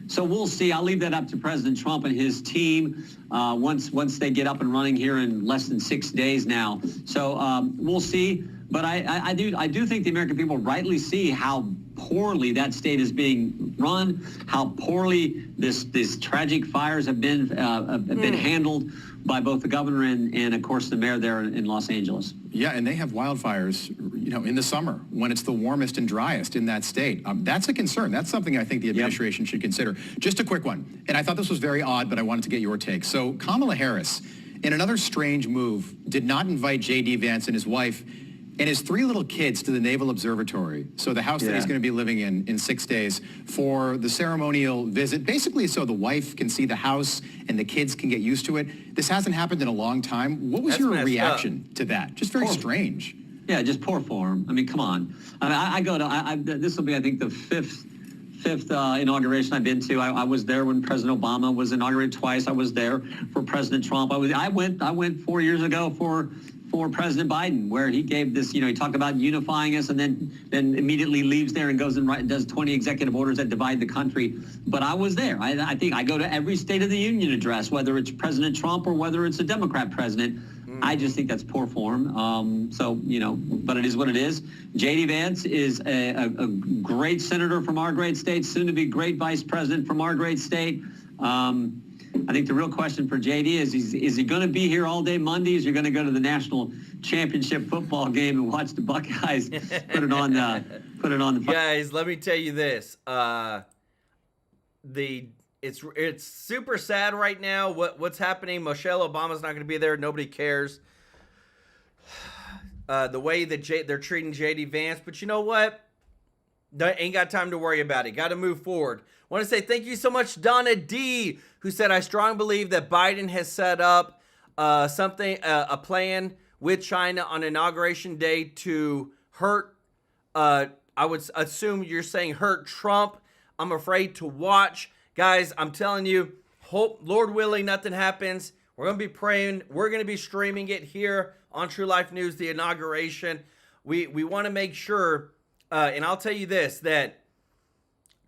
So we'll see. I'll leave that up to President Trump and his team once they get up and running here in less than 6 days now. So we'll see. But I do think the American people rightly see how poorly that state is being run, how poorly these tragic fires have been handled by both the governor and of course, the mayor there in Los Angeles. Yeah, and they have wildfires, in the summer when it's the warmest and driest in that state. That's a concern. That's something I think the administration should consider. Just a quick one, and I thought this was very odd, but I wanted to get your take. So Kamala Harris, in another strange move, did not invite J.D. Vance and his wife and his 3 little kids to the Naval Observatory, so the house that he's going to be living in 6 days, for the ceremonial visit, basically so the wife can see the house and the kids can get used to it. This hasn't happened in a long time. What was your reaction to that? Just very strange. Yeah, just poor form. I mean, come on. I go to, this will be, I think, the fifth inauguration I've been to. I was there when President Obama was inaugurated twice. I was there for President Trump. I went 4 years ago for President Biden, where he gave this, he talked about unifying us and then immediately leaves there and goes and does 20 executive orders that divide the country. But I was there. I think I go to every State of the Union address, whether it's President Trump or whether it's a Democrat president. I just think that's poor form. But it is what it is. J.D. Vance is a great senator from our great state, soon to be great vice president from our great state. I think the real question for JD is he going to be here all day Monday? Is he going to go to the national championship football game and watch the Buckeyes put it on the Guys, let me tell you this. It's super sad right now what's happening. Michelle Obama's not going to be there. Nobody cares. The way that they're treating JD Vance, but you know what? They ain't got time to worry about it. Got to move forward. Want to say thank you so much, Donna D, who said, I strongly believe that Biden has set up a plan with China on Inauguration Day to hurt, I would assume you're saying hurt Trump. I'm afraid to watch. Guys, I'm telling you, hope, Lord willing, nothing happens. We're going to be praying. We're going to be streaming it here on True Life News, the inauguration. We want to make sure, and I'll tell you this, that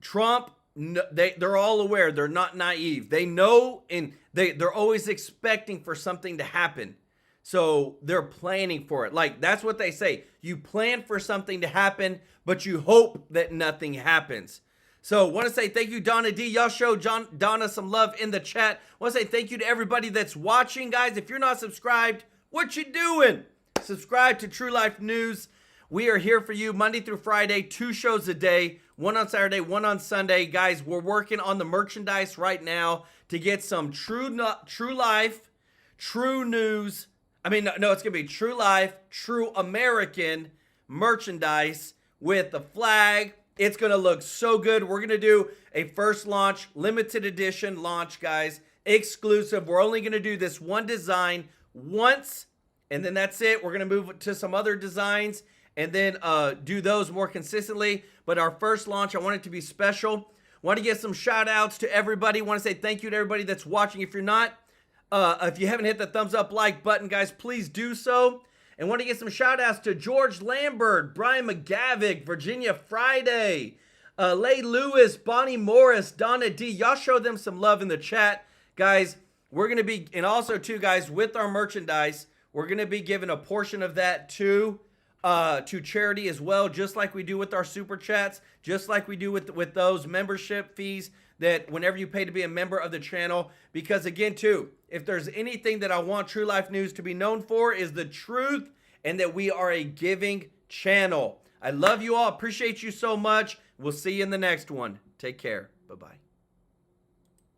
Trump, they're all aware. They're not naive. They know, and they're always expecting for something to happen. So they're planning for it. Like, that's what they say. You plan for something to happen, but you hope that nothing happens. So want to say thank you, Donna D. Y'all show Donna some love in the chat. Want to say thank you to everybody that's watching, guys. If you're not subscribed, what you doing? Subscribe to True Life News. We are here for you Monday through Friday, 2 shows a day, one on Saturday, one on Sunday. Guys, we're working on the merchandise right now to get some True Life, True News. I mean, no, it's going to be True Life, True American merchandise with the flag. It's going to look so good. We're going to do a first launch, limited edition launch, guys. Exclusive. We're only going to do this one design once, and then that's it. We're going to move to some other designs and then do those more consistently. But our first launch, I want it to be special. Want to get some shout outs to everybody. Want to say thank you to everybody that's watching. If you're not, if you haven't hit the thumbs up like button, guys, please do so. And want to get some shout outs to George Lambert, Brian McGavick, Virginia Friday, Lay Lewis, Bonnie Morris, Donna D. Y'all show them some love in the chat. Guys, we're going to be, and also too, guys, with our merchandise, we're going to be giving a portion of that to charity as well, just like we do with our super chats, just like we do with those membership fees that whenever you pay to be a member of the channel. Because again, too, if there's anything that I want True Life News to be known for is the truth and that we are a giving channel. I love you all. Appreciate you so much. We'll see you in the next one. Take care. Bye-bye.